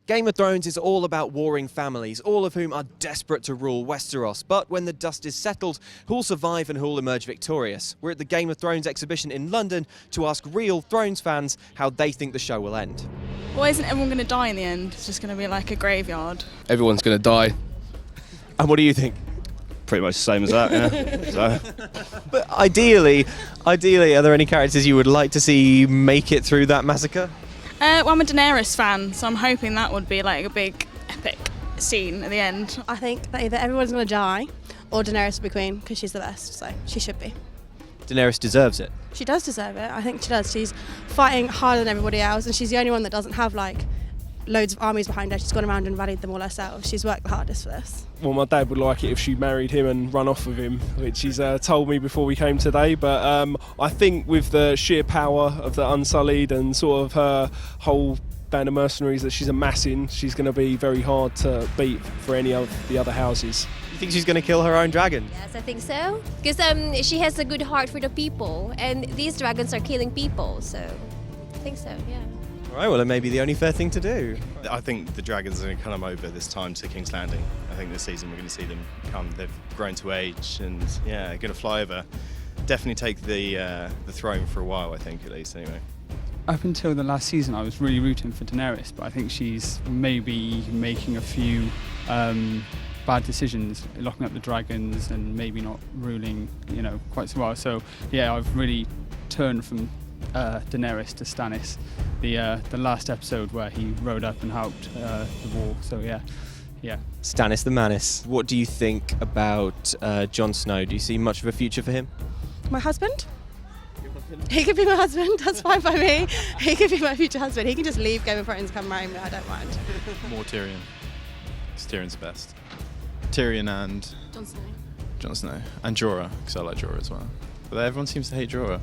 Game of Thrones is all about warring families, all of whom are desperate to rule Westeros. But when the dust is settled, who'll survive and who'll emerge victorious? We're at the Game of Thrones exhibition in London to ask real Thrones fans how they think the show will end. Well, isn't everyone going to die in the end? It's just going to be like a graveyard. Everyone's going to die. And what do you think? Pretty much the same as that, yeah. So. But ideally, are there any characters you would like to see make it through that massacre? Well, I'm a Daenerys fan, so I'm hoping that would be like a big, epic scene at the end. I think that either everyone's going to die or Daenerys will be queen because she's the best, so she should be. Daenerys deserves it. She does deserve it, I think she does. She's fighting harder than everybody else and she's the only one that doesn't have like loads of armies behind her. She's gone around and rallied them all herself. She's worked the hardest for this. Well, my dad would like it if she married him and run off with him, which he's told me before we came today. But I think with the sheer power of the Unsullied and sort of her whole band of mercenaries that she's amassing, she's going to be very hard to beat for any of the other houses. You think she's going to kill her own dragon? Yes, I think so. Because she has a good heart for the people, and these dragons are killing people, so I think so, yeah. All right, well, it may be the only fair thing to do. I think the Dragons are going to come over this time to King's Landing. I think this season we're going to see them come. They've grown to age and, yeah, going to fly over. Definitely take the throne for a while, I think, at least, anyway. Up until the last season, I was really rooting for Daenerys, but I think she's maybe making a few bad decisions, locking up the dragons and maybe not ruling, quite so well. So, yeah, I've really turned from Daenerys to Stannis, the last episode where he rode up and helped the war. So yeah. Stannis the Manus. What do you think about Jon Snow? Do you see much of a future for him? My husband? He could be my husband, that's fine by me. He could be my future husband. He can just leave Game of Thrones and come marry me, I don't mind. More Tyrion. 'Cause Tyrion's the best. Tyrion and Jon Snow. And Jorah, because I like Jorah as well. But everyone seems to hate Jorah.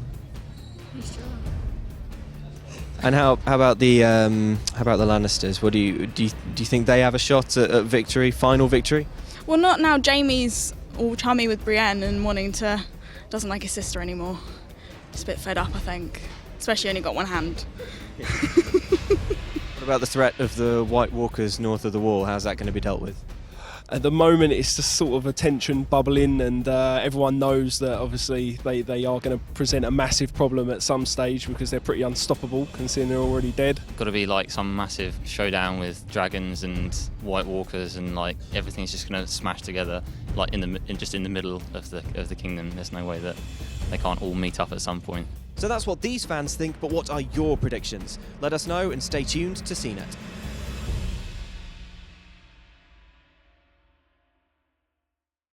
And how about the Lannisters? What do you think they have a shot at victory, final victory? Well, not now. Jaime's all chummy with Brienne and doesn't like his sister anymore. Just a bit fed up, I think. Especially only got one hand. What about the threat of the White Walkers north of the Wall? How's that going to be dealt with? At the moment, it's just sort of a tension bubbling, and everyone knows that obviously they are going to present a massive problem at some stage because they're pretty unstoppable, considering they're already dead. Got to be like some massive showdown with dragons and White Walkers, and like everything's just going to smash together, like in the middle of the kingdom. There's no way that they can't all meet up at some point. So that's what these fans think, but what are your predictions? Let us know and stay tuned to CNET.